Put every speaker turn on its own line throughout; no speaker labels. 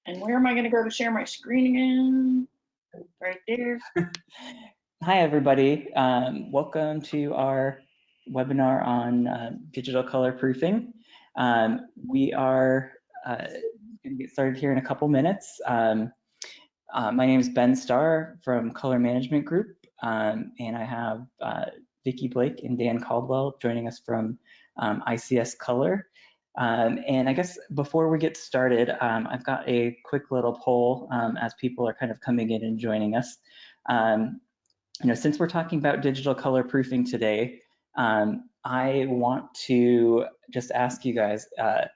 And where am I going to go to share my screen again? Right there.
Hi, everybody. Welcome to our webinar on digital color proofing. We are going to get started here in a couple minutes. My name is Ben Starr from Color Management Group, and I have Vicki Blake and Dan Caldwell joining us from ICS Color. And I guess before we get started, I've got a quick little poll as people are kind of coming in and joining us. Since we're talking about digital color proofing today, I want to just ask you guys, or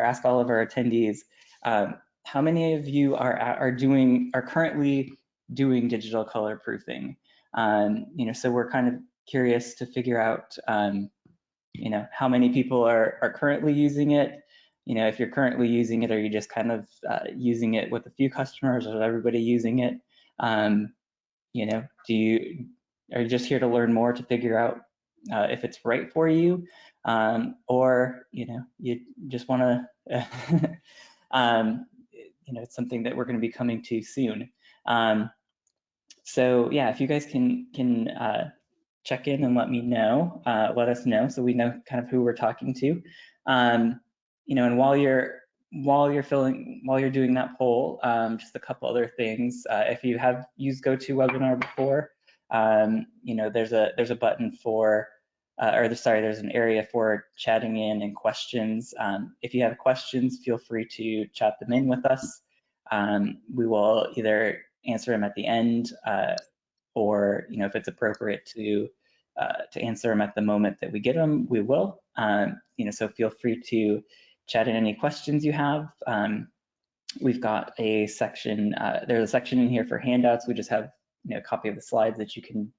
ask all of our attendees, how many of you are currently doing digital color proofing? So we're kind of curious to figure out, how many people are currently using it. If you're currently using it, are you just kind of using it with a few customers, or is everybody using it? Are you just here to learn more to figure out if it's right for you, or you just want to it's something that we're going to be coming to soon. So yeah, if you guys can check in and let me know, let us know, so we know kind of who we're talking to. And while you're doing that poll, just a couple other things. If you have used GoToWebinar before, there's a button for, there's an area for chatting in and questions. If you have questions, feel free to chat them in with us. We will either answer them at the end, or if it's appropriate to answer them at the moment that we get them, we will. So feel free to chat in any questions you have. We've got a section, there's a section in here for handouts. We just have a copy of the slides that you can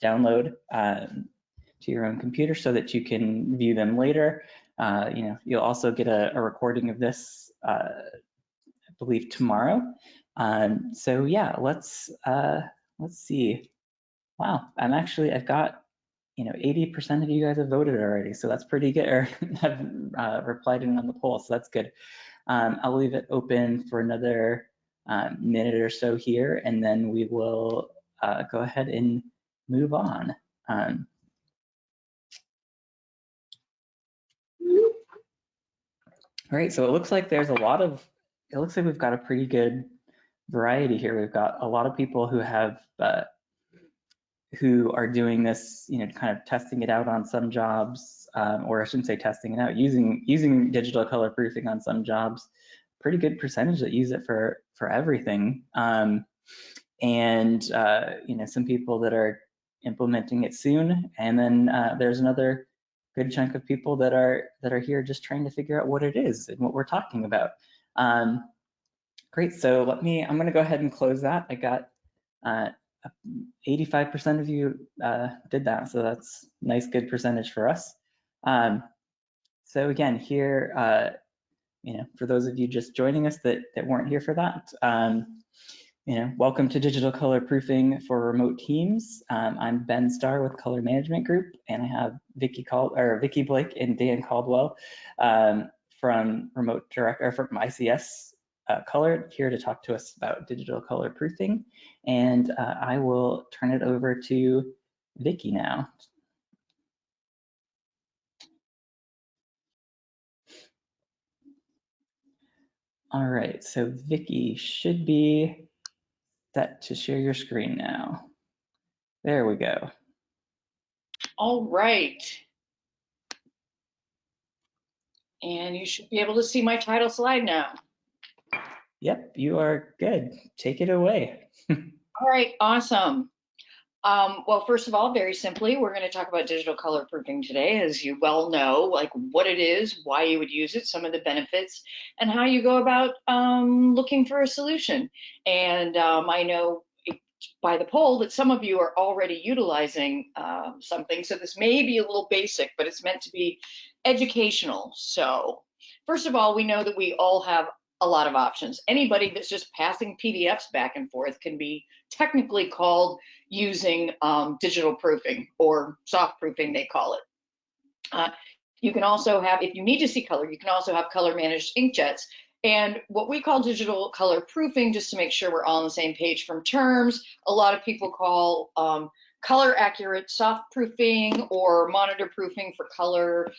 download to your own computer so that you can view them later. You'll also get a recording of this, I believe, tomorrow. So yeah, let's see. Wow, I've got 80% of you guys have voted already, so that's pretty good, or have replied in on the poll, so that's good. I'll leave it open for another minute or so here, and then we will go ahead and move on. All right, so it looks like we've got a pretty good variety here. We've got a lot of people who are doing this, kind of testing it out on some jobs, or I shouldn't say testing it out, using digital color proofing on some jobs. Pretty good percentage that use it for everything. And some people that are implementing it soon, and then there's another good chunk of people that are here just trying to figure out what it is and what we're talking about. Great, so I'm going to go ahead and close that. I got 85% of you did that, so that's a nice, good percentage for us. So again, here, for those of you just joining us that weren't here for that, welcome to Digital Color Proofing for Remote Teams. I'm Ben Starr with Color Management Group, and I have Vicki Blake and Dan Caldwell from ICS Color here to talk to us about digital color proofing. And I will turn it over to Vicki now. All right, so Vicki should be set to share your screen now. There we go.
All right. And you should be able to see my title slide now.
Yep, you are good. Take it away.
All right, awesome. Well, first of all, very simply, we're going to talk about digital color proofing today, as you well know, like what it is, why you would use it, some of the benefits, and how you go about looking for a solution. And I know by the poll that some of you are already utilizing something, so this may be a little basic, but it's meant to be educational. So first of all, we know that we all have a lot of options. Anybody that's just passing PDFs back and forth can be technically called using digital proofing, or soft proofing they call it. You can also have, if you need to see color, you can also have color managed inkjets. And what we call digital color proofing, just to make sure we're all on the same page from terms, a lot of people call color accurate soft proofing or monitor proofing for color,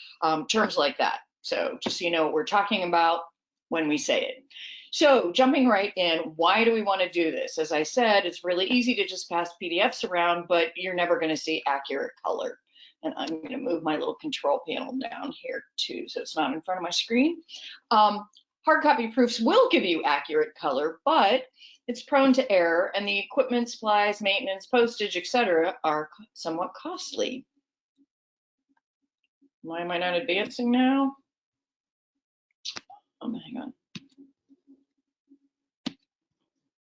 terms like that. So just so you know what we're talking about when we say it. So jumping right in, why do we want to do this? As I said, it's really easy to just pass PDFs around, but you're never going to see accurate color. And I'm going to move my little control panel down here too, so it's not in front of my screen. Hard copy proofs will give you accurate color, but it's prone to error, and the equipment, supplies, maintenance, postage, etc. are somewhat costly. Why am I not advancing now? Hang on.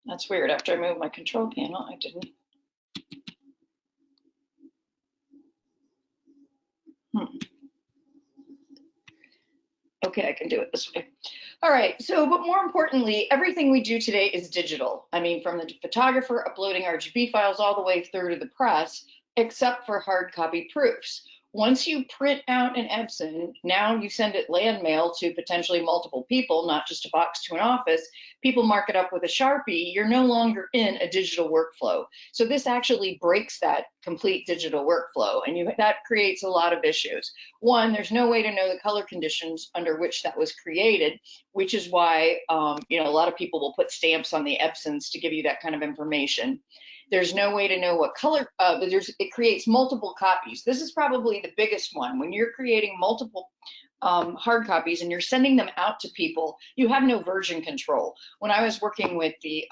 That's weird. After I moved my control panel, I didn't. Okay, I can do it this way. All right, so, but more importantly, everything we do today is digital. I mean, from the photographer uploading RGB files all the way through to the press, except for hard copy proofs. Once you print out an Epson, now you send it land mail to potentially multiple people, not just a box to an office. People mark it up with a Sharpie. You're no longer in a digital workflow. So this actually breaks that complete digital workflow, and that creates a lot of issues. One, there's no way to know the color conditions under which that was created, which is why you know, a lot of people will put stamps on the Epsons to give you that kind of information. There's no way to know what color, it creates multiple copies. This is probably the biggest one. When you're creating multiple hard copies and you're sending them out to people, you have no version control. When I was working with the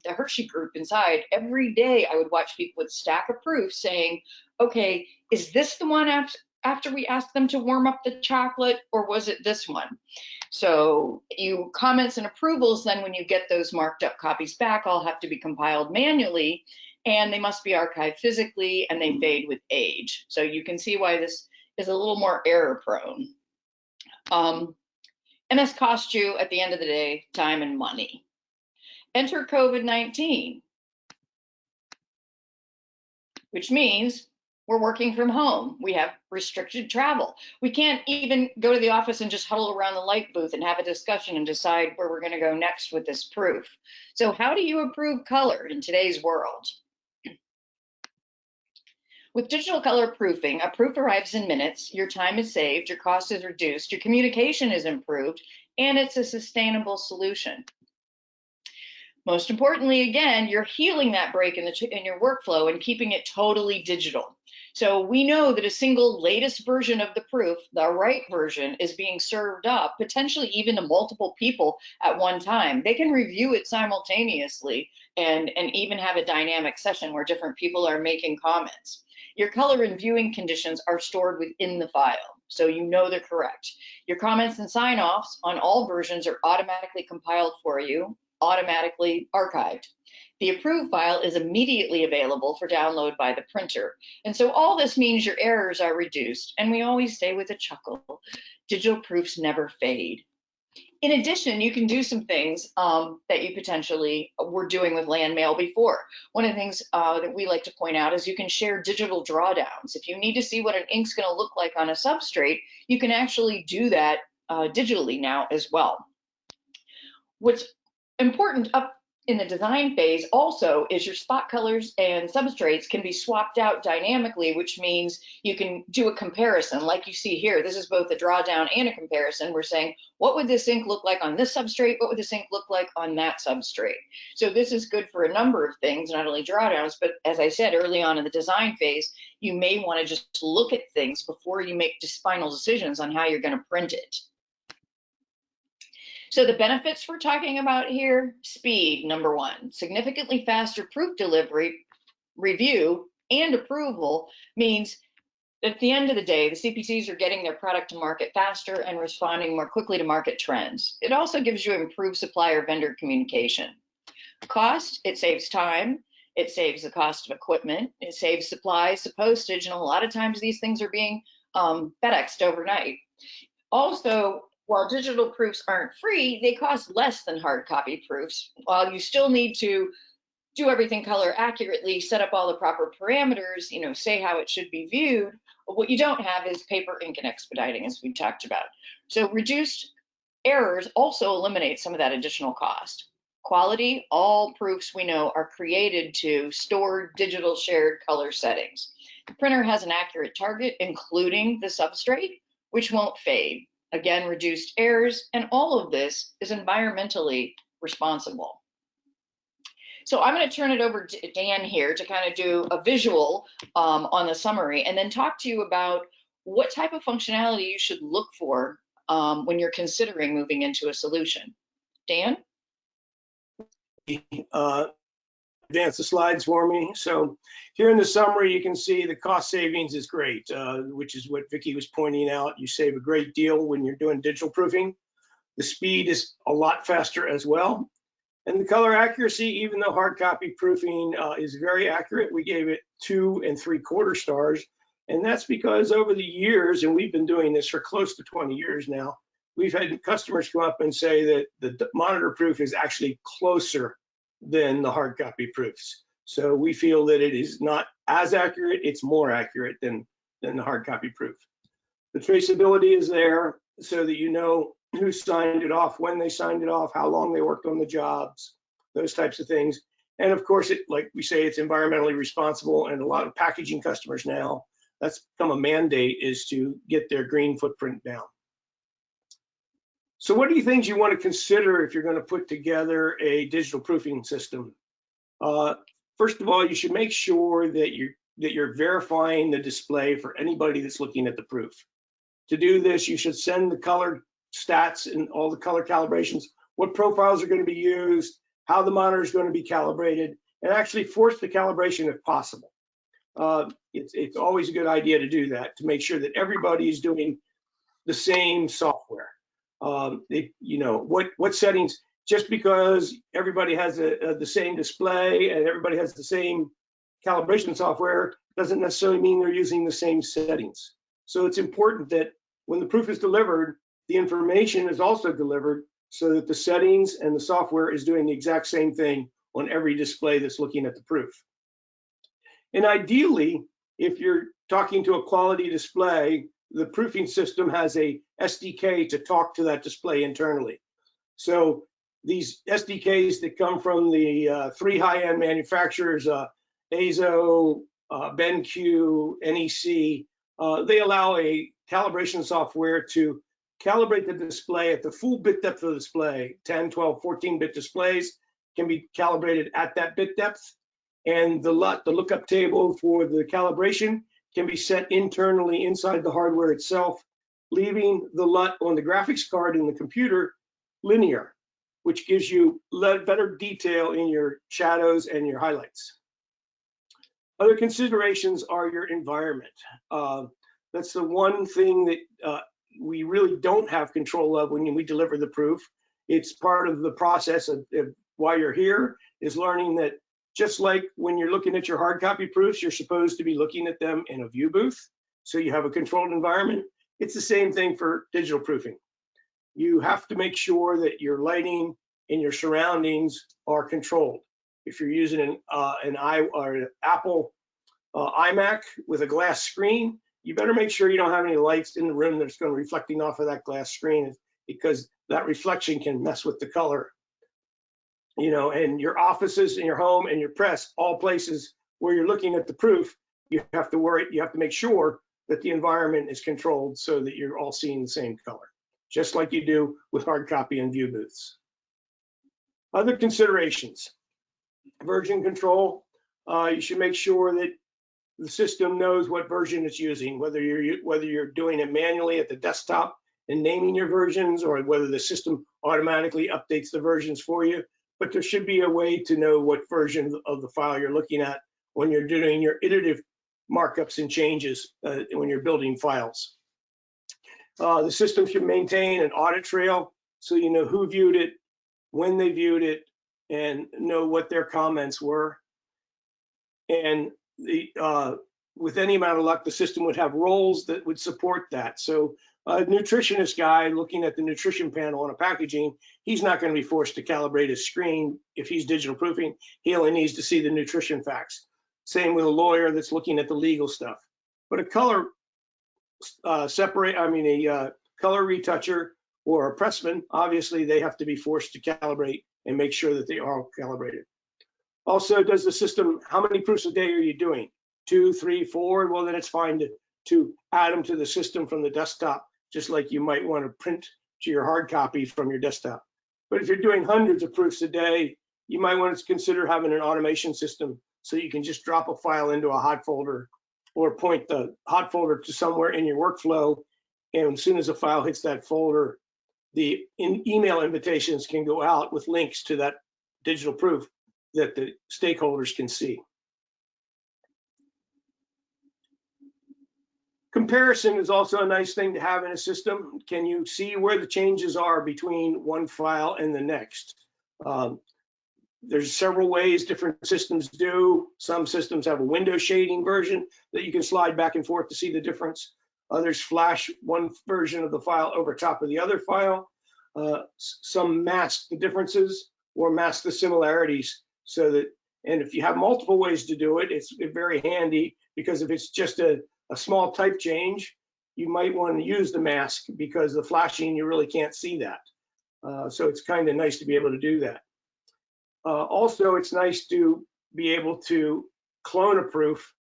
Hershey group inside, every day I would watch people with a stack of proofs saying, okay, is this the one after we asked them to warm up the chocolate, or was it this one? So you comments and approvals, then when you get those marked up copies back, all have to be compiled manually, and they must be archived physically, and they fade with age. So you can see why this is a little more error prone. And this costs you, at the end of the day, time and money. Enter COVID-19, which means we're working from home. We have restricted travel. We can't even go to the office and just huddle around the light booth and have a discussion and decide where we're going to go next with this proof. So how do you approve color in today's world? With digital color proofing, a proof arrives in minutes, your time is saved, your cost is reduced, your communication is improved, and it's a sustainable solution. Most importantly, again, you're healing that break in your workflow and keeping it totally digital. So we know that a single latest version of the proof, the right version, is being served up, potentially even to multiple people at one time. They can review it simultaneously and even have a dynamic session where different people are making comments. Your color and viewing conditions are stored within the file, so you know they're correct. Your comments and sign-offs on all versions are automatically compiled for you, automatically archived. The approved file is immediately available for download by the printer. And so all this means your errors are reduced, and we always say with a chuckle, digital proofs never fade. In addition, you can do some things that you potentially were doing with land mail before. One of the things that we like to point out is you can share digital drawdowns. If you need to see what an ink's going to look like on a substrate, you can actually do that digitally now as well. What's important up in the design phase also is your spot colors and substrates can be swapped out dynamically, which means you can do a comparison. Like you see here, this is both a drawdown and a comparison. We're saying, what would this ink look like on this substrate? What would this ink look like on that substrate? So this is good for a number of things, not only drawdowns, but as I said early on in the design phase, you may want to just look at things before you make just final decisions on how you're going to print it. So the benefits we're talking about here, speed, number one, significantly faster proof delivery, review, and approval means that at the end of the day, the CPCs are getting their product to market faster and responding more quickly to market trends. It also gives you improved supplier vendor communication. Cost, it saves time. It saves the cost of equipment. It saves supplies, the postage, and a lot of times these things are being FedExed overnight. Also, while digital proofs aren't free, they cost less than hard copy proofs. While you still need to do everything color accurately, set up all the proper parameters, you know, say how it should be viewed, what you don't have is paper, ink, and expediting, as we talked about. So reduced Errors also eliminate some of that additional cost. Quality, all proofs we know are created to store digital shared color settings. The printer has an accurate target, including the substrate, which won't fade. Again, reduced errors, and all of this is environmentally responsible. So I'm going to turn it over to Dan here to kind of do a visual on the summary and then talk to you about what type of functionality you should look for when you're considering moving into a solution. Dan?
Advance the slides for me. So here in the summary, you can see the cost savings is great, which is what Vicki was pointing out. You save a great deal when you're doing digital proofing. The speed is a lot faster as well. And the color accuracy, even though hard copy proofing is very accurate, we gave it 2 3/4 stars. And that's because over the years, and we've been doing this for close to 20 years now, we've had customers come up and say that the monitor proof is actually closer than the hard copy proofs. So we feel that it is not as accurate, it's more accurate than the hard copy proof. The traceability is there so that you know who signed it off, when they signed it off, how long they worked on the jobs, those types of things. And of course, like we say, it's environmentally responsible, and a lot of packaging customers now, that's become a mandate, is to get their green footprint down. So what are the things you want to consider if you're going to put together a digital proofing system? First of all, you should make sure that you're verifying the display for anybody that's looking at the proof. To do this, you should send the color stats and all the color calibrations, what profiles are going to be used, how the monitor is going to be calibrated, and actually force the calibration if possible. It's always a good idea to do that, to make sure that everybody is doing the same software. You know, what settings, just because everybody has the same display and everybody has the same calibration software doesn't necessarily mean they're using the same settings. So it's important that when the proof is delivered, the information is also delivered so that the settings and the software is doing the exact same thing on every display that's looking at the proof. And ideally, if you're talking to a quality display, the proofing system has a SDK to talk to that display internally. So these SDKs that come from the 3 high-end manufacturers, AZO, BenQ, NEC, they allow a calibration software to calibrate the display at the full bit depth of the display. 10, 12, 14-bit displays can be calibrated at that bit depth. And the lookup table for the calibration can be set internally inside the hardware itself, leaving the LUT on the graphics card in the computer linear, which gives you better detail in your shadows and your highlights. Other considerations are your environment. That's the one thing that we really don't have control of when we deliver the proof. It's part of the process of why you're here, is learning that just like when you're looking at your hard copy proofs, you're supposed to be looking at them in a view booth, so you have a controlled environment. It's the same thing for digital proofing. You have to make sure that your lighting and your surroundings are controlled. If you're using an Apple iMac with a glass screen, you better make sure you don't have any lights in the room that's going to be reflecting off of that glass screen, because that reflection can mess with the color. You know, and your offices and your home and your press, all places where you're looking at the proof, you have to make sure that the environment is controlled so that you're all seeing the same color, just like you do with hard copy and view booths. Other considerations: version control. You should make sure that the system knows what version it's using, whether you're doing it manually at the desktop and naming your versions, or whether the system automatically updates the versions for you. But there should be a way to know what version of the file you're looking at when you're doing your iterative markups and changes when you're building files. The system should maintain an audit trail so you know who viewed it, when they viewed it, and know what their comments were. And with any amount of luck, the system would have roles that would support that. So a nutritionist guy looking at the nutrition panel on a packaging, he's not going to be forced to calibrate his screen if he's digital proofing. He only needs to see the nutrition facts. Same with a lawyer that's looking at the legal stuff. But a color color retoucher or a pressman, obviously they have to be forced to calibrate and make sure that they are calibrated. Also, does the system, how many proofs a day are you doing? 2, 3, 4? Well, then it's fine to add them to the system from the desktop, just like you might want to print to your hard copy from your desktop. But if you're doing hundreds of proofs a day, you might want to consider having an automation system so you can just drop a file into a hot folder or point the hot folder to somewhere in your workflow. And as soon as a file hits that folder, the email invitations can go out with links to that digital proof that the stakeholders can see. Comparison is also a nice thing to have in a system. Can you see where the changes are between one file and the next? There's several ways different systems do. Some systems have a window shading version that you can slide back and forth to see the difference. Others flash one version of the file over top of the other file. Some mask the differences or mask the similarities so that, and if you have multiple ways to do it, it's very handy, because if it's just a small type change, you might want to use the mask, because the flashing, you really can't see that. So it's kind of nice to be able to do that. Also, it's nice to be able to clone a proof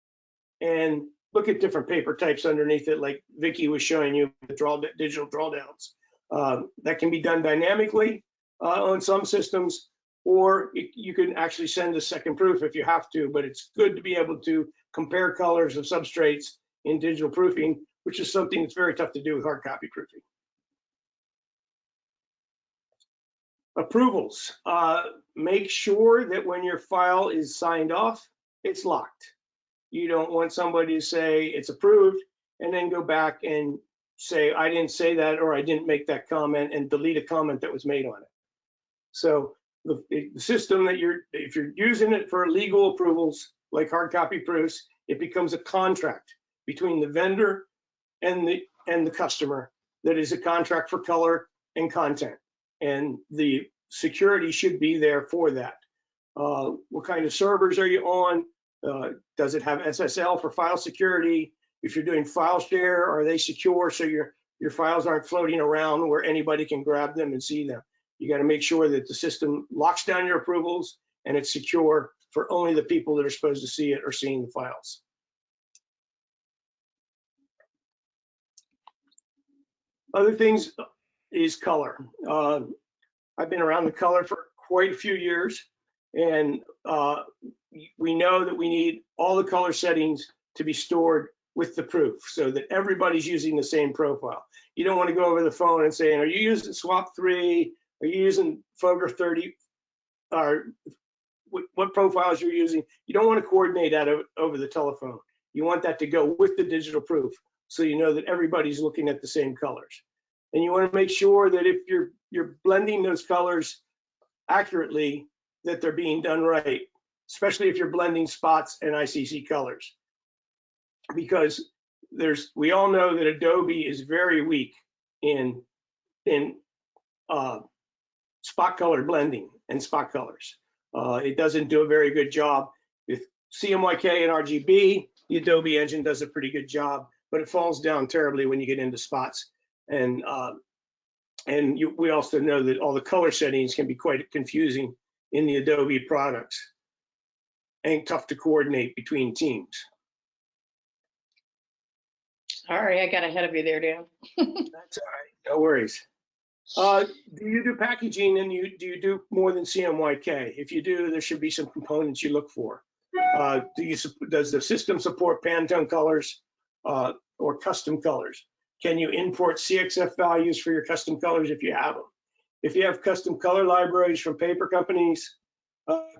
and look at different paper types underneath it, like Vicky was showing you, the digital drawdowns. That can be done dynamically on some systems, or you can actually send a second proof if you have to, but it's good to be able to compare colors of substrates in digital proofing, which is something that's very tough to do with hard copy proofing. Approvals. Make sure that when your file is signed off, it's locked. You don't want somebody to say it's approved and then go back and say, I didn't say that, or I didn't make that comment, and delete a comment that was made on it. So the system that if you're using it for legal approvals, like hard copy proofs, it becomes a contract between the vendor and the customer that is a contract for color and content. And the security should be there for that. What kind of servers are you on? Does it have SSL for file security? If you're doing file share, are they secure so your files aren't floating around where anybody can grab them and see them? You got to make sure that the system locks down your approvals and it's secure for only the people that are supposed to see it are seeing the files. Other things is color. I've been around the color for quite a few years, and we know that we need all the color settings to be stored with the proof so that everybody's using the same profile. You don't want to go over the phone and say, are you using swap 3? Are you using Foger 30? Or what profiles you're using? You don't want to coordinate that over the telephone. You want that to go with the digital proof so you know that everybody's looking at the same colors. And you want to make sure that if you're blending those colors accurately, that they're being done right, especially if you're blending spots and ICC colors. Because we all know that Adobe is very weak in spot color blending and spot colors. It doesn't do a very good job with CMYK and RGB. The Adobe engine does a pretty good job, but it falls down terribly when you get into spots. And we also know that all the color settings can be quite confusing in the Adobe products and tough to coordinate between teams.
Sorry, I got ahead of you there, Dan.
That's all right, no worries. Do you do packaging, and do you do more than CMYK? If you do, there should be some components you look for. Does the system support Pantone colors or custom colors? Can you import CXF values for your custom colors if you have them? If you have custom color libraries from paper companies,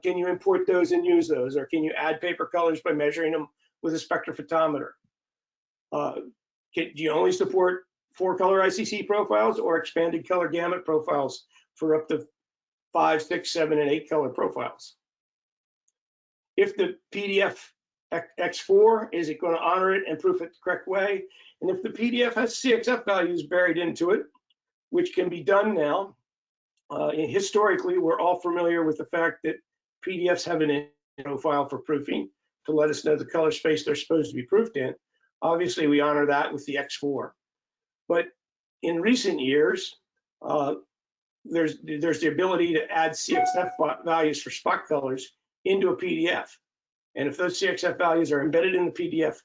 can you import those and use those? Or can you add paper colors by measuring them with a spectrophotometer? Do you only support 4-color ICC profiles or expanded color gamut profiles for up to 5, 6, 7, and 8-color profiles? If the PDF X4, is it going to honor it and proof it the correct way? And if the PDF has CXF values buried into it, which can be done now, historically, we're all familiar with the fact that PDFs have an profile for proofing to let us know the color space they're supposed to be proofed in. Obviously, we honor that with the X4. But in recent years, there's the ability to add CXF values for spot colors into a PDF. And if those CXF values are embedded in the PDF,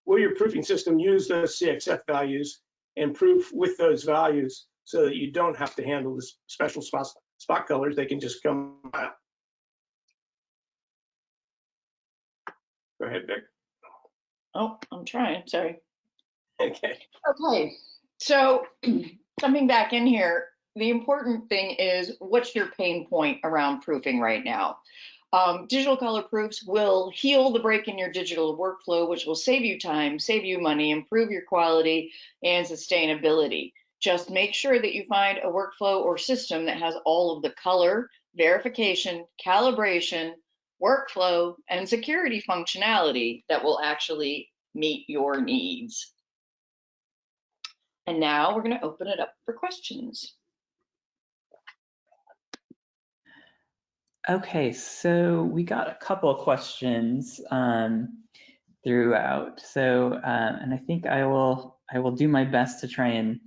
will your proofing system use those CXF values and proof with those values so that you don't have to handle the special spot colors? They can just come out. Go ahead, Vic.
Oh, I'm trying, sorry.
Okay.
Okay, so coming back in here, the important thing is what's your pain point around proofing right now? Digital color proofs will heal the break in your digital workflow, which will save you time, save you money, improve your quality and sustainability. Just make sure that you find a workflow or system that has all of the color, verification, calibration, workflow, and security functionality that will actually meet your needs. And now we're going to open it up for questions.
Okay, so we got a couple of questions throughout. So, and I think I will do my best to try and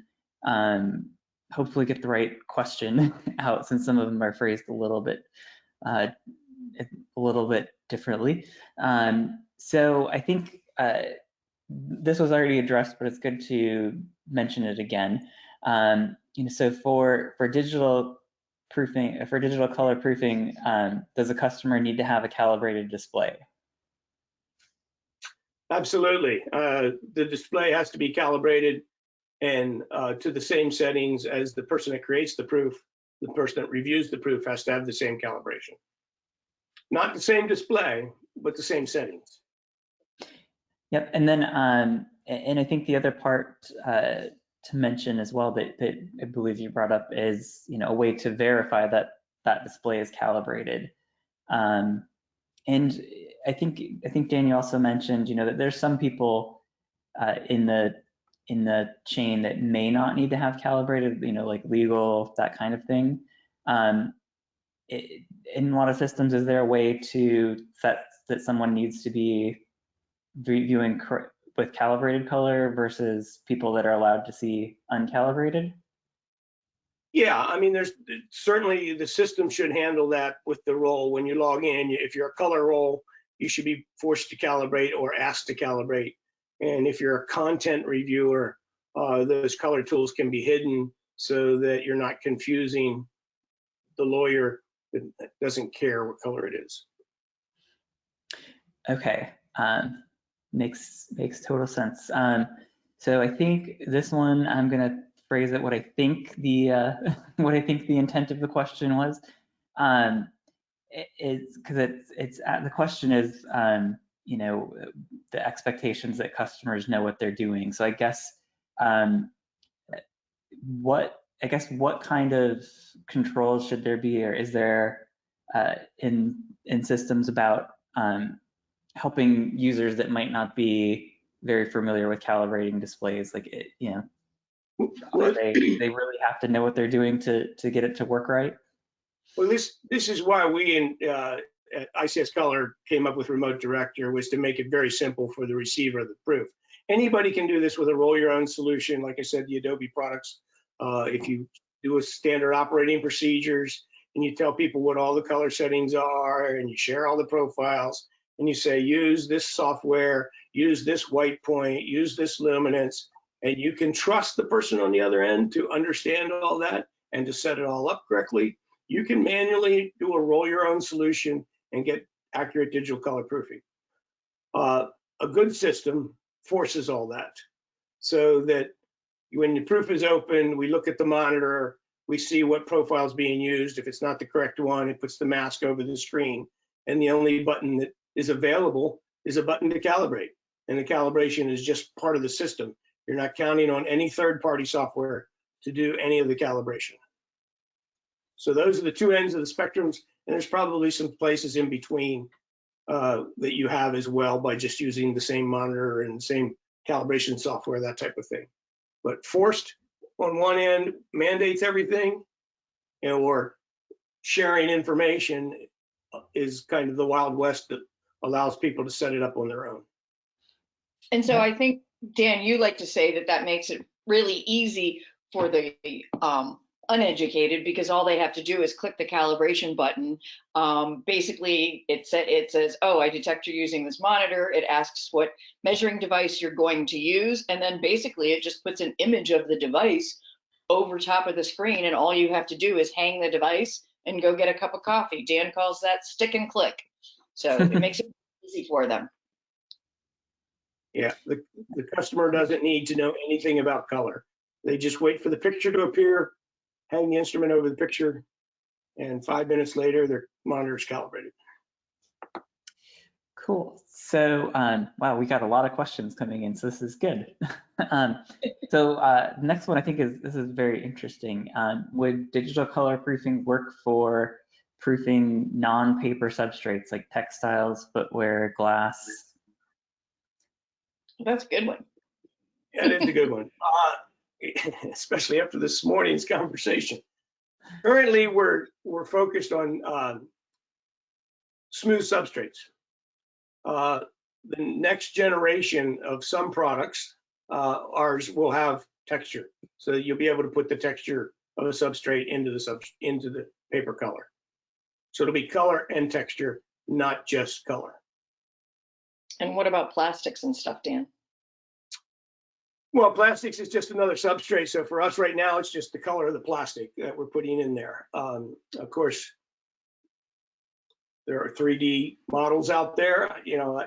hopefully get the right question out, since some of them are phrased a little bit differently. So I think this was already addressed, but it's good to mention it again. So for digital proofing, for digital color proofing, does a customer need to have a calibrated display?
Absolutely. The display has to be calibrated and to the same settings as the person that creates the proof. The person that reviews the proof has to have the same calibration. Not the same display, but the same settings.
Yep, and then and I think the other part to mention as well that I believe you brought up is, a way to verify that that display is calibrated. And I think Daniel also mentioned, that there's some people in the chain that may not need to have calibrated, like legal, that kind of thing. In a lot of systems, is there a way to set that someone needs to be reviewing with calibrated color versus people that are allowed to see uncalibrated?
Yeah, I mean, there's certainly the system should handle that with the role. When you log in, if you're a color role, you should be forced to calibrate or asked to calibrate. And if you're a content reviewer, those color tools can be hidden so that you're not confusing the lawyer that doesn't care what color it is.
Okay, makes total sense. So I think this one, I'm gonna phrase it what I think the intent of the question was. It's because the question is, the expectations that customers know what they're doing. So I guess what kind of controls should there be, or is there in systems about helping users that might not be very familiar with calibrating displays? Like, they really have to know what they're doing to get it to work right?
Well, this is why we at ICS Color came up with Remote Director, was to make it very simple for the receiver of the proof. Anybody can do this with a roll your own solution. Like I said, the Adobe products, if you do a standard operating procedures and you tell people what all the color settings are and you share all the profiles and you say, use this software, use this white point, use this luminance, and you can trust the person on the other end to understand all that and to set it all up correctly, you can manually do a roll your own solution and get accurate digital color proofing. A good system forces all that so that when the proof is open, we look at the monitor, we see what profile is being used. If it's not the correct one, it puts the mask over the screen. And the only button that is available is a button to calibrate. And the calibration is just part of the system. You're not counting on any third-party software to do any of the calibration. So those are the two ends of the spectrums, and there's probably some places in between that you have as well by just using the same monitor and same calibration software, that type of thing. But forced on one end mandates everything, or sharing information is kind of the Wild West that allows people to set it up on their own.
And so I think, Dan, you like to say that makes it really easy for the uneducated because all they have to do is click the calibration button. Basically, it says, oh, I detect you're using this monitor. It asks what measuring device you're going to use. And then basically it just puts an image of the device over top of the screen. And all you have to do is hang the device and go get a cup of coffee. Dan calls that stick and click. So it makes it easy for them.
Yeah, the customer doesn't need to know anything about color. They just wait for the picture to appear, hang the instrument over the picture, and 5 minutes later, their monitor is calibrated.
Cool. So, wow, we got a lot of questions coming in, so this is good. The next one I think this is very interesting. Would digital color proofing work for proofing non-paper substrates like textiles, footwear, glass?
That's a good one.
Yeah, it is a good one, especially after this morning's conversation. Currently, we're focused on smooth substrates. The next generation of some products, ours will have texture, so you'll be able to put the texture of a substrate into the paper color. So it'll be color and texture, not just color.
And what about plastics and stuff, Dan?
Well, plastics is just another substrate. So for us right now, it's just the color of the plastic that we're putting in there. Of course, there are 3D models out there. You know,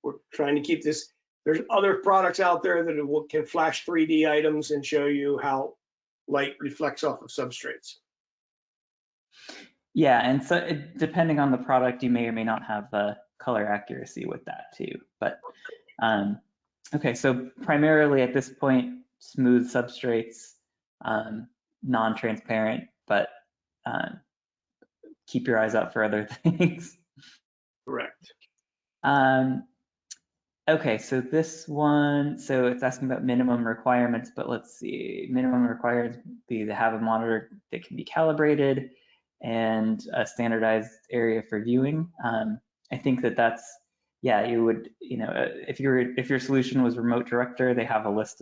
we're trying to keep this. There's other products out there that can flash 3D items and show you how light reflects off of substrates.
Yeah, and so depending on the product, you may or may not have color accuracy with that too. But okay, so primarily at this point, smooth substrates, non-transparent, but keep your eyes out for other things.
Correct.
Okay, so this one, so it's asking about minimum requirements, but let's see, minimum requirements be to have a monitor that can be calibrated and a standardized area for viewing. I think that's, yeah, you would, you know, if your solution was Remote Director, you have a list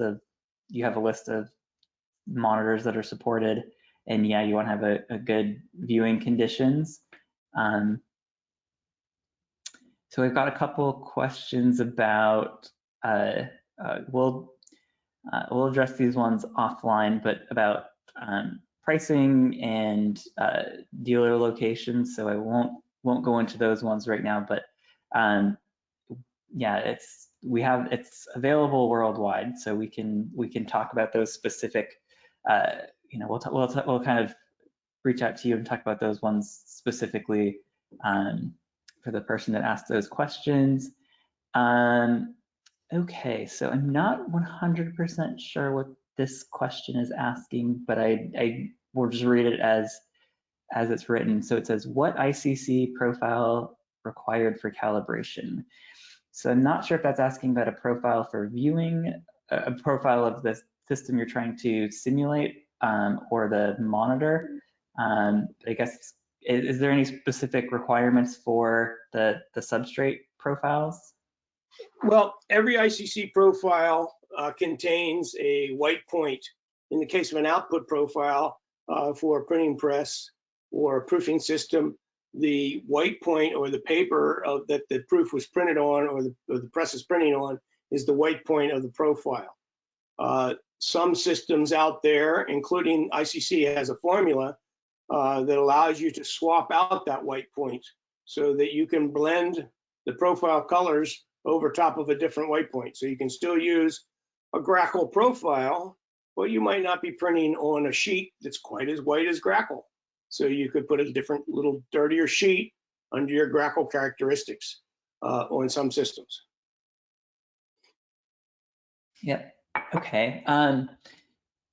of monitors that are supported, and yeah, you want to have a good viewing conditions. So we've got a couple of questions about, we'll address these ones offline, but about pricing and dealer locations. So I won't go into those ones right now, but yeah, it's available worldwide, so we can talk about those specific. You know, we'll kind of reach out to you and talk about those ones specifically for the person that asked those questions. Okay, so I'm not 100% sure what this question is asking, but I will just read it as it's written. So it says, what ICC profile required for calibration? So I'm not sure if that's asking about a profile for viewing, a profile of the system you're trying to simulate, or the monitor. I guess, is there any specific requirements for the substrate profiles?
Well, every ICC profile contains a white point. In the case of an output profile for a printing press or a proofing system, the white point or the paper that the proof was printed on, or the press is printing on, is the white point of the profile. Some systems out there, including ICC, has a formula that allows you to swap out that white point so that you can blend the profile colors over top of a different white point. So you can still use a Grackle profile, but you might not be printing on a sheet that's quite as white as Grackle. So you could put a different little dirtier sheet under your Grackle characteristics on some systems.
Yep. Okay.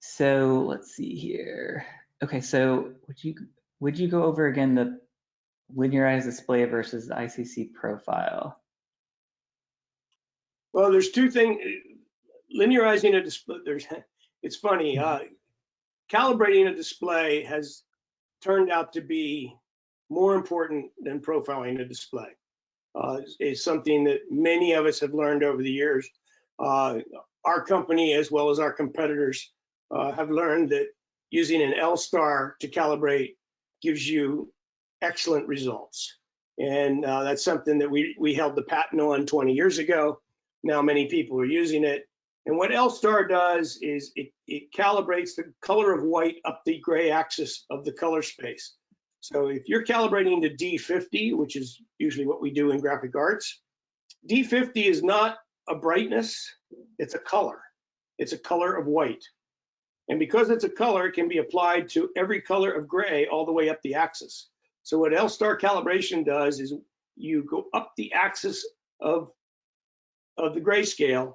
So let's see here. Okay, so would you go over again the linearized display versus the ICC profile?
Well, there's two things. Linearizing a display, it's funny. Calibrating a display has turned out to be more important than profiling a display. It's something that many of us have learned over the years. Our company, as well as our competitors, have learned that using an L-star to calibrate gives you excellent results. And that's something that we held the patent on 20 years ago. Now many people are using it. And what L-star does is it calibrates the color of white up the gray axis of the color space. So if you're calibrating to D50, which is usually what we do in graphic arts, D50 is not a brightness, it's a color. It's a color of white. And because it's a color, it can be applied to every color of gray all the way up the axis. So what L-star calibration does is you go up the axis of the grayscale,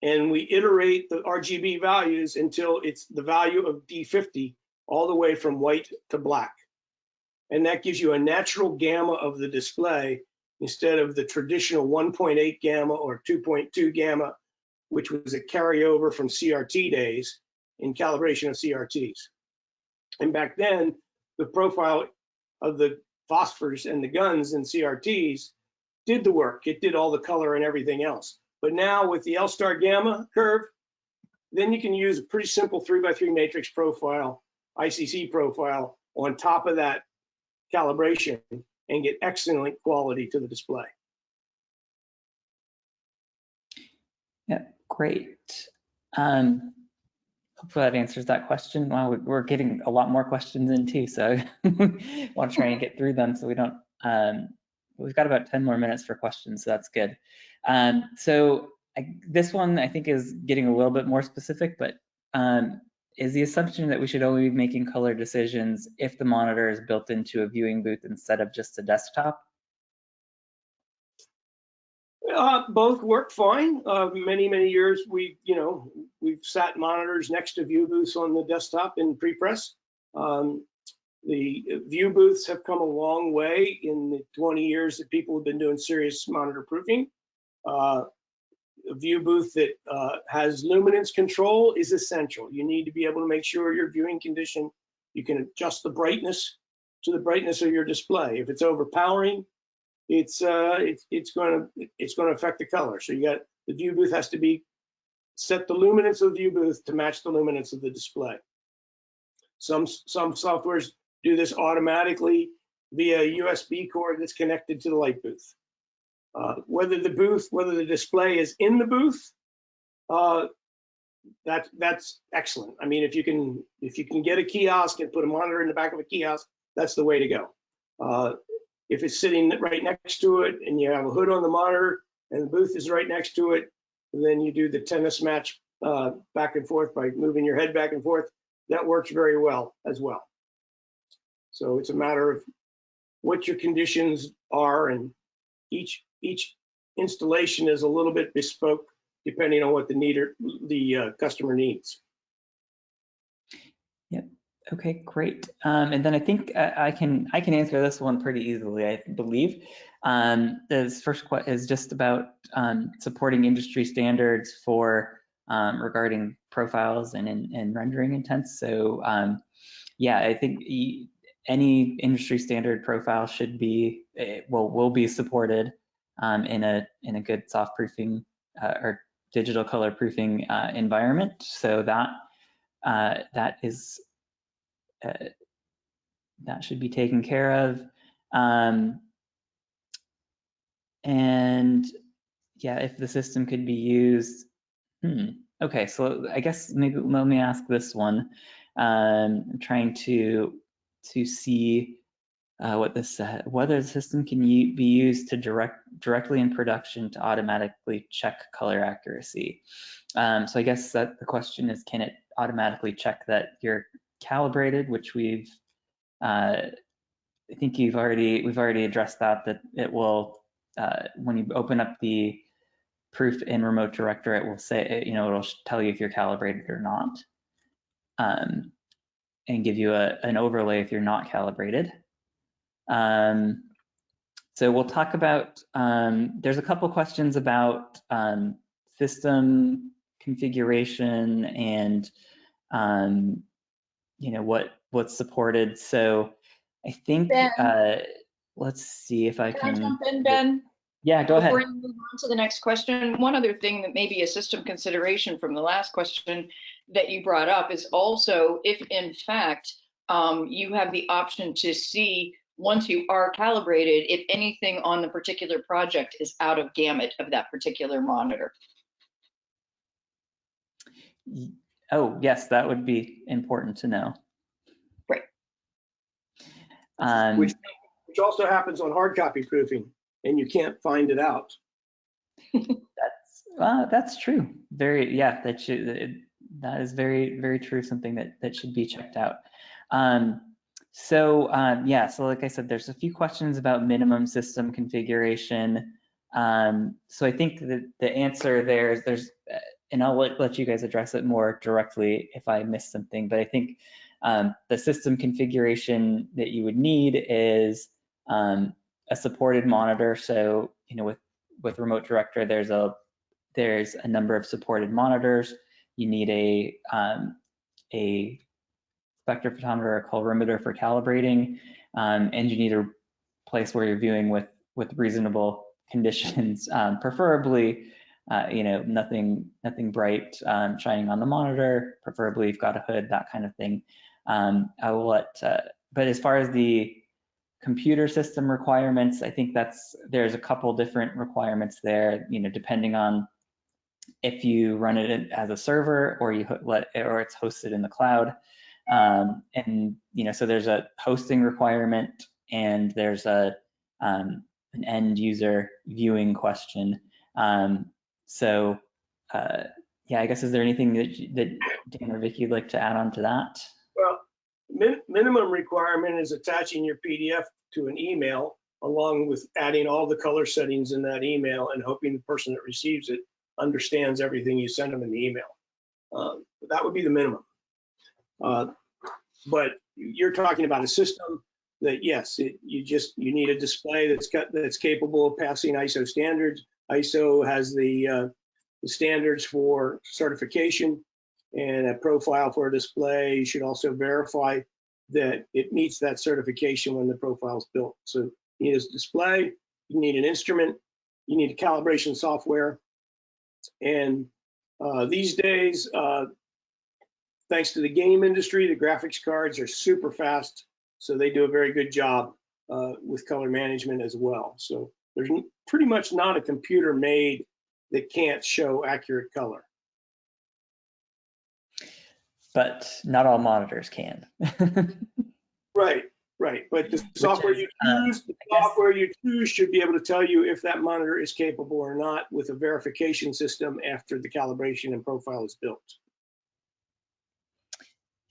and we iterate the RGB values until it's the value of D50 all the way from white to black. And that gives you a natural gamma of the display instead of the traditional 1.8 gamma or 2.2 gamma, which was a carryover from CRT days in calibration of CRTs. And back then, the profile of the phosphors and the guns in CRTs did the work. It did all the color and everything else. But now with the L-star gamma curve, then you can use a pretty simple 3x3 matrix profile, ICC profile, on top of that calibration and get excellent quality to the display.
Yeah, great. Hopefully that answers that question. Well, we're getting a lot more questions in too, so I want to try and get through them so we don't, we've got about 10 more minutes for questions, so that's good. This one I think is getting a little bit more specific, but is the assumption that we should only be making color decisions if the monitor is built into a viewing booth instead of just a desktop?
Both work fine. Many years we've sat monitors next to view booths on the desktop in pre-press. The view booths have come a long way in the 20 years that people have been doing serious monitor proofing. A view booth that has luminance control is essential. You need to be able to make sure your viewing condition, you can adjust the brightness to the brightness of your display. If it's overpowering, it's going to affect the color. So you got the view booth has to be set the luminance of the view booth to match the luminance of the display. Some softwares do this automatically via USB cord that's connected to the light booth. Whether the display is in the booth, that's excellent. I mean, if you can get a kiosk and put a monitor in the back of a kiosk, that's the way to go. If it's sitting right next to it and you have a hood on the monitor and the booth is right next to it, then you do the tennis match back and forth by moving your head back and forth. That works very well as well. So it's a matter of what your conditions are, and each installation is a little bit bespoke depending on what the customer needs.
Yep. Okay, great. And then I think I can answer this one pretty easily, I believe. This first question is just about supporting industry standards for regarding profiles and rendering intents. So yeah, I think any industry standard profile should be will be supported in a good soft proofing or digital color proofing environment. So that is that should be taken care of. And yeah, if the system could be used, okay, so I guess maybe let me ask this one. I'm trying to see whether the system can be used to directly in production to automatically check color accuracy. So I guess that the question is, can it automatically check that you're calibrated, which I think we've already addressed that it will, when you open up the proof in Remote Director, it will say, it'll tell you if you're calibrated or not, and give you an overlay if you're not calibrated. So we'll talk about, there's a couple questions about system configuration and what's supported. So I think let's see if I can
jump in, Ben?
Yeah, go ahead.
Before you move on to the next question, one other thing that may be a system consideration from the last question that you brought up is also if in fact you have the option to see once you are calibrated if anything on the particular project is out of gamut of that particular monitor.
Oh, yes, that would be important to know.
Right.
Which also happens on hard copy proofing, and you can't find it out.
That's true. That is very true. Something that should be checked out. So like I said, there's a few questions about minimum system configuration. So I think that the answer there's, and I'll let you guys address it more directly if I missed something, but I think the system configuration that you would need is a supported monitor. So, with Remote Director, there's a number of supported monitors. You need a spectrophotometer or colorimeter for calibrating, and you need a place where you're viewing with reasonable conditions, preferably nothing bright shining on the monitor. Preferably you've got a hood, that kind of thing. I will but as far as the computer system requirements, I think there's a couple different requirements there, depending on if you run it as a server or or it's hosted in the cloud. So there's a hosting requirement and there's an end user viewing question. I guess, is there anything that Dan or Vicky would like to add on to that?
Well, minimum requirement is attaching your PDF to an email, along with adding all the color settings in that email and hoping the person that receives it understands everything you send them in the email. That would be the minimum. But you're talking about a system that, yes, you need a display that's capable of passing ISO standards. ISO has the standards for certification and a profile for a display. You should also verify that it meets that certification when the profile is built. So you need a display, you need an instrument, you need a calibration software. And these days, thanks to the game industry, the graphics cards are super fast. So they do a very good job with color management as well. So there's pretty much not a computer made that can't show accurate color.
But not all monitors can.
Right. But the software you choose should be able to tell you if that monitor is capable or not with a verification system after the calibration and profile is built.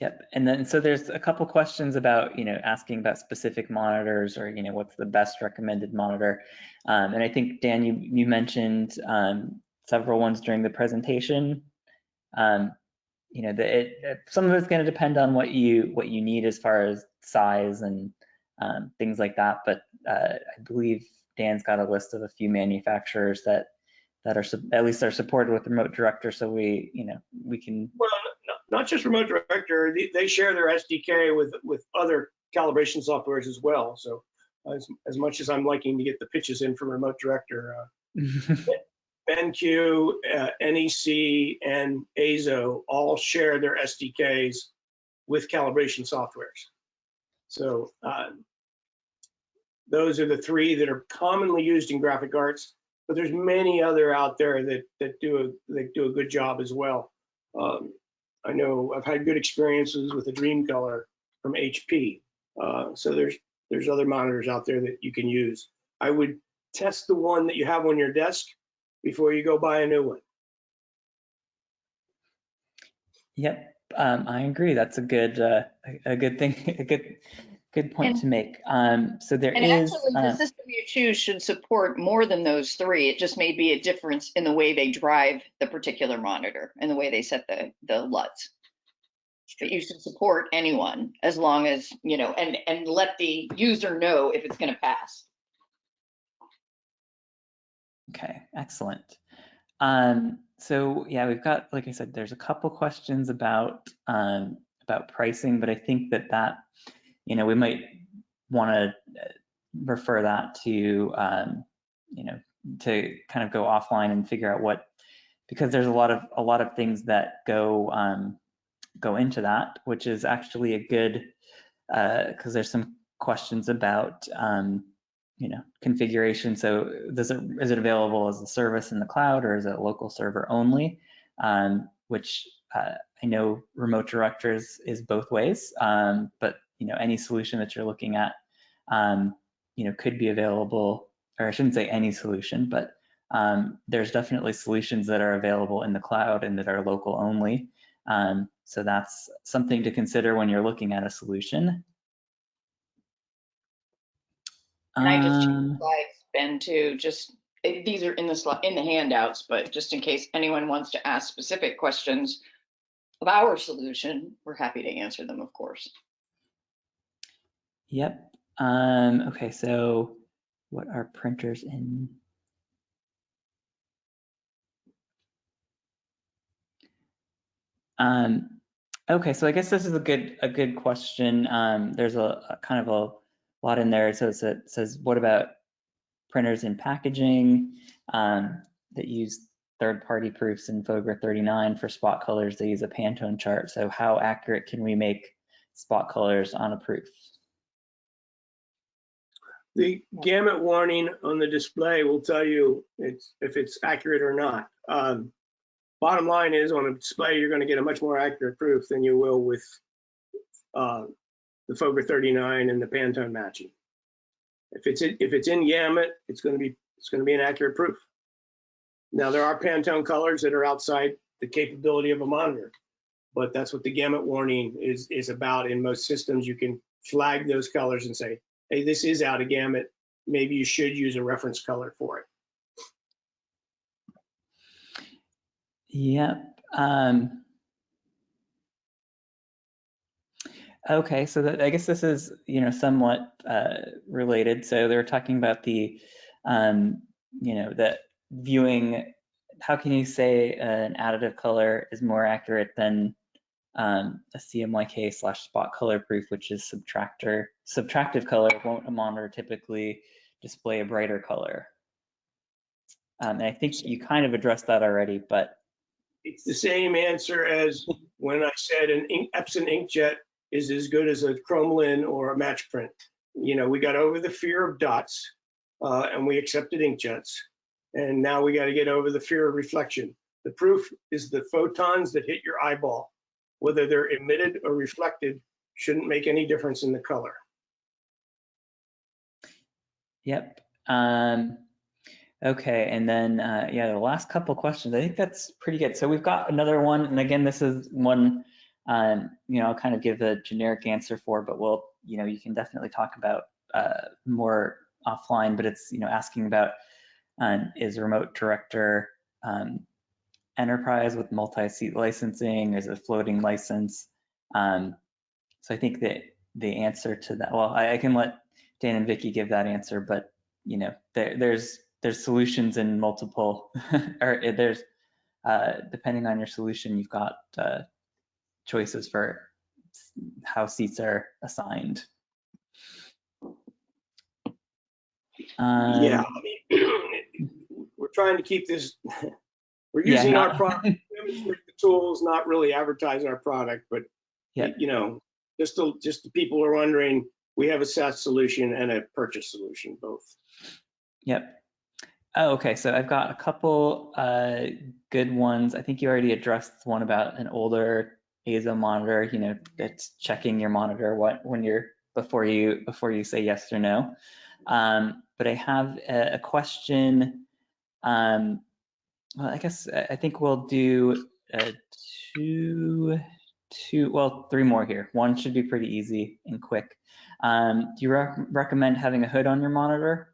Yep. And then so there's a couple questions about, asking about specific monitors or, what's the best recommended monitor. And I think, Dan, you mentioned several ones during the presentation. Some of it's going to depend on what you need as far as size and things like that. But I believe Dan's got a list of a few manufacturers that are at least are supported with Remote Director, so we can.
Well, not just Remote Director, they share their SDK with other calibration softwares as well. So as much as I'm liking to get the pitches in from Remote Director, BenQ, NEC, and AZO all share their SDKs with calibration softwares. So those are the three that are commonly used in graphic arts, but there's many other out there that do a good job as well. I know I've had good experiences with the Dreamcolor from HP. So there's other monitors out there that you can use. I would test the one that you have on your desk before you go buy a new one.
Yep, I agree. That's a good thing, a good point to make. So there is.
Actually, the system you choose should support more than those three. It just may be a difference in the way they drive the particular monitor and the way they set the LUTs. But you should support anyone as long as, and let the user know if it's going to pass.
Okay, excellent. So yeah, we've got, like I said, there's a couple questions about pricing, but I think that we might want to refer that to to kind of go offline and figure out because there's a lot of things that go go into that, which is actually a good, because there's some questions about, you know, configuration. So is it available as a service in the cloud, or is it local server only? Which I know Remote Directors is both ways, but you know, any solution that you're looking at, you know, could be available, or I shouldn't say any solution, but there's definitely solutions that are available in the cloud and that are local only. So that's something to consider when you're looking at a solution.
And I just changed slides, Ben, too. Just these are in the handouts, but just in case anyone wants to ask specific questions of our solution, we're happy to answer them, of course.
Yep. Okay, so what are printers in? Okay, so I guess this is a good question. There's a kind of a lot in there. So it says, what about printers in packaging that use third-party proofs in FOGRA 39 for spot colors? They use a Pantone chart. So how accurate can we make spot colors on a proof?
The gamut warning on the display will tell you if it's accurate or not. Bottom line is, on a display, you're going to get a much more accurate proof than you will with the FOGRA 39 and the Pantone matching. If it's in gamut, it's going to be an accurate proof. Now, there are Pantone colors that are outside the capability of a monitor, but that's what the gamut warning is about. In most systems, you can flag those colors and say, hey, this is out of gamut. Maybe you should use a reference color for it.
Yep. Okay, so I guess this is, you know, somewhat related. So they were talking about the, you know, that viewing. How can you say an additive color is more accurate than a CMYK/spot color proof, which is subtractive color? Won't a monitor typically display a brighter color? And I think you kind of addressed that already, but
it's the same answer as when I said an Epson inkjet is as good as a Chromelin or a match print. You know, we got over the fear of dots and we accepted inkjets. And now we got to get over the fear of reflection. The proof is the photons that hit your eyeball. Whether they're emitted or reflected shouldn't make any difference in the color.
Yep. Okay, and then yeah, the last couple questions, I think that's pretty good. So we've got another one, and again, this is one, you know, I'll kind of give a generic answer for, but we'll, you know, you can definitely talk about more offline, but it's, you know, asking about is Remote Director enterprise with multi-seat licensing? Is it a floating license? So I think that the answer to that, well, I can let Dan and Vicky give that answer, but you know, there's solutions in multiple, or there's, depending on your solution, you've got choices for how seats are assigned.
Yeah, I mean, we're trying to keep this, we're using our product to demonstrate the tools, not really advertise our product, but you know, just the people are wondering, we have a SaaS solution and a purchase solution, both.
Yep. Oh, okay, so I've got a couple good ones. I think you already addressed one about an older ASO monitor, you know, that's checking your monitor when you're before you say yes or no. But I have a question. Well, I guess I think we'll do three more here. One should be pretty easy and quick. Do you recommend having a hood on your monitor?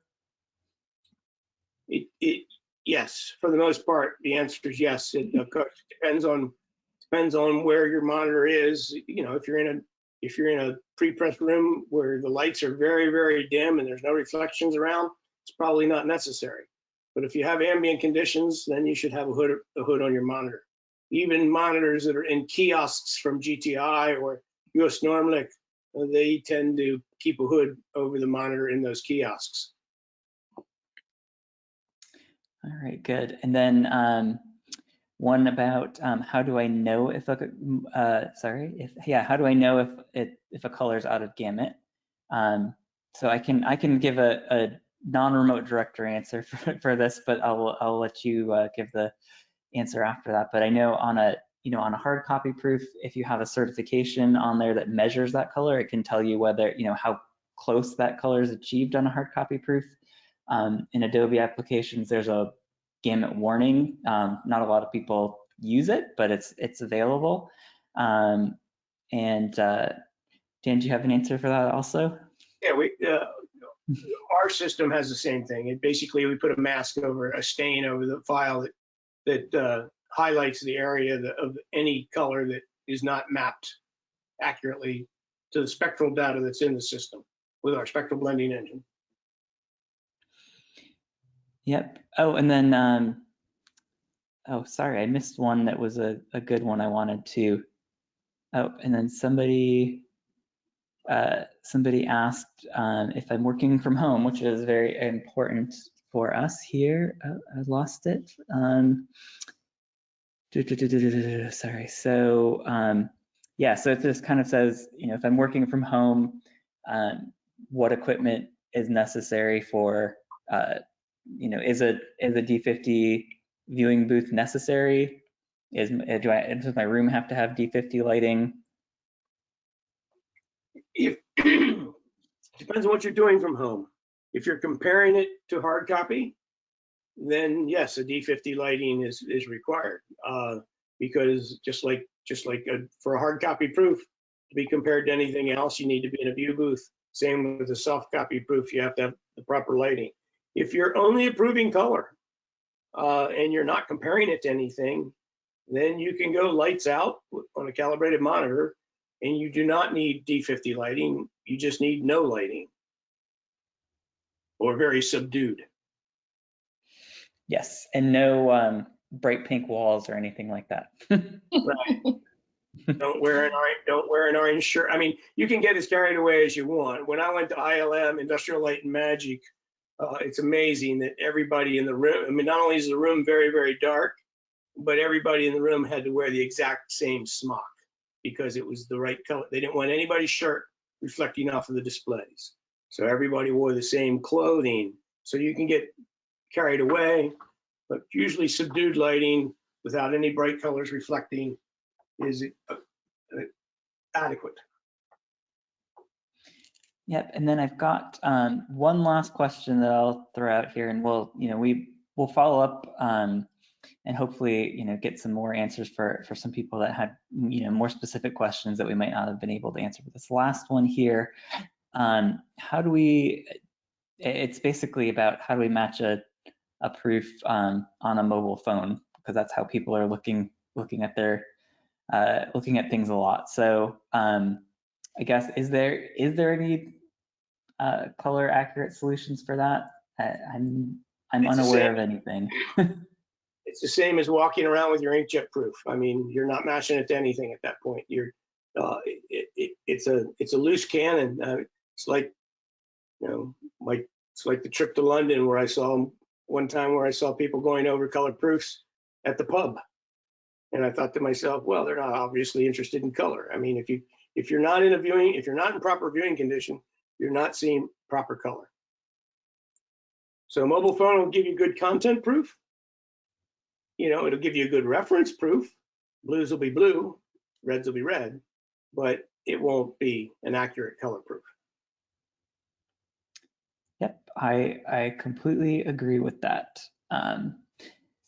Yes, for the most part, the answer is yes. It depends on where your monitor is. You know, if you're in a pre-press room where the lights are very, very dim and there's no reflections around, it's probably not necessary. But if you have ambient conditions, then you should have a hood on your monitor. Even monitors that are in kiosks from GTI or US Normlic, they tend to keep a hood over the monitor in those kiosks.
All right, good. And then one about how do I know if a how do I know if a color is out of gamut? So I can give a non-remote director answer for this, but I'll let you give the answer after that. But I know on a hard copy proof, if you have a certification on there that measures that color, it can tell you whether how close that color is achieved on a hard copy proof. In Adobe applications, there's a gamut warning. Not a lot of people use it, but it's available. And Dan, do you have an answer for that also?
Yeah, our system has the same thing. It basically, we put a mask over, a stain over the file that highlights the area of any color that is not mapped accurately to the spectral data that's in the system with our spectral blending engine.
Yep. Oh, and then, oh, sorry, I missed one that was a good one I wanted to. Oh, and then somebody asked if I'm working from home, which is very important for us here. Oh, I lost it. Sorry. So yeah, so it just kind of says, if I'm working from home, what equipment is necessary for, is a D50 viewing booth necessary? Does my room have to have D50 lighting?
If depends on what you're doing from home. If you're comparing it to hard copy, then yes, a D50 lighting is required, because just like for a hard copy proof to be compared to anything else, you need to be in a view booth. Same with a soft copy proof, you have to have the proper lighting. If you're only approving color and you're not comparing it to anything, then you can go lights out on a calibrated monitor, and you do not need D50 lighting. You just need no lighting or very subdued.
Yes, and no bright pink walls or anything like that.
Right. Don't wear an orange shirt. I mean, you can get as carried away as you want. When I went to ILM, Industrial Light and Magic, it's amazing that everybody in the room, I mean, not only is the room very, very dark, but everybody in the room had to wear the exact same smock because it was the right color. They didn't want anybody's shirt reflecting off of the displays. So everybody wore the same clothing. So you can get carried away, but usually subdued lighting without any bright colors reflecting is adequate.
Yep, and then I've got one last question that I'll throw out here, and we'll follow up and hopefully get some more answers for some people that had more specific questions that we might not have been able to answer. But this last one here, how do we? It's basically about how do we match a proof on a mobile phone, because that's how people are looking at their looking at things a lot. So I guess is there any color accurate solutions for that? I'm unaware of anything.
It's the same as walking around with your inkjet proof. I mean, you're not matching it to anything at that point. You're it's a loose cannon. It's like it's like the trip to London where I saw one time where I saw people going over color proofs at the pub, and I thought to myself, well, they're not obviously interested in color. I mean, if you're not in proper viewing condition, you're not seeing proper color. So a mobile phone will give you good content proof. It'll give you a good reference proof. Blues will be blue, reds will be red, but it won't be an accurate color proof.
Yep, I completely agree with that.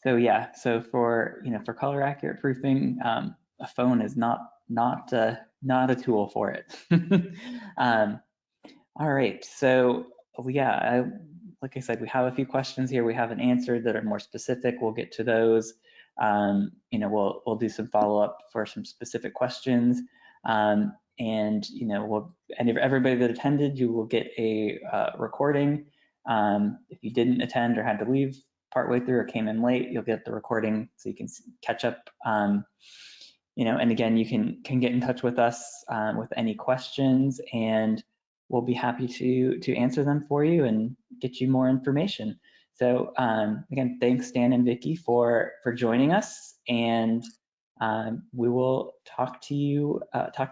So yeah, so for color accurate proofing, a phone is not a tool for it. All right, so yeah, like I said, we have a few questions here we haven't answered that are more specific. We'll get to those. We'll do some follow up for some specific questions. And everybody that attended, you will get a recording. If you didn't attend or had to leave partway through or came in late, you'll get the recording so you can catch up. And again, you can get in touch with us with any questions, and we'll be happy to answer them for you and get you more information. So again, thanks Dan and Vicky for joining us, and we will talk to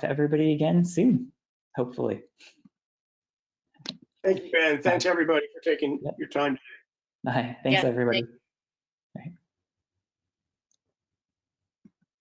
everybody again soon, hopefully.
Thank you, Ben. Thanks everybody for taking
Yep.
your time.
Bye. Thanks
Yeah,
everybody.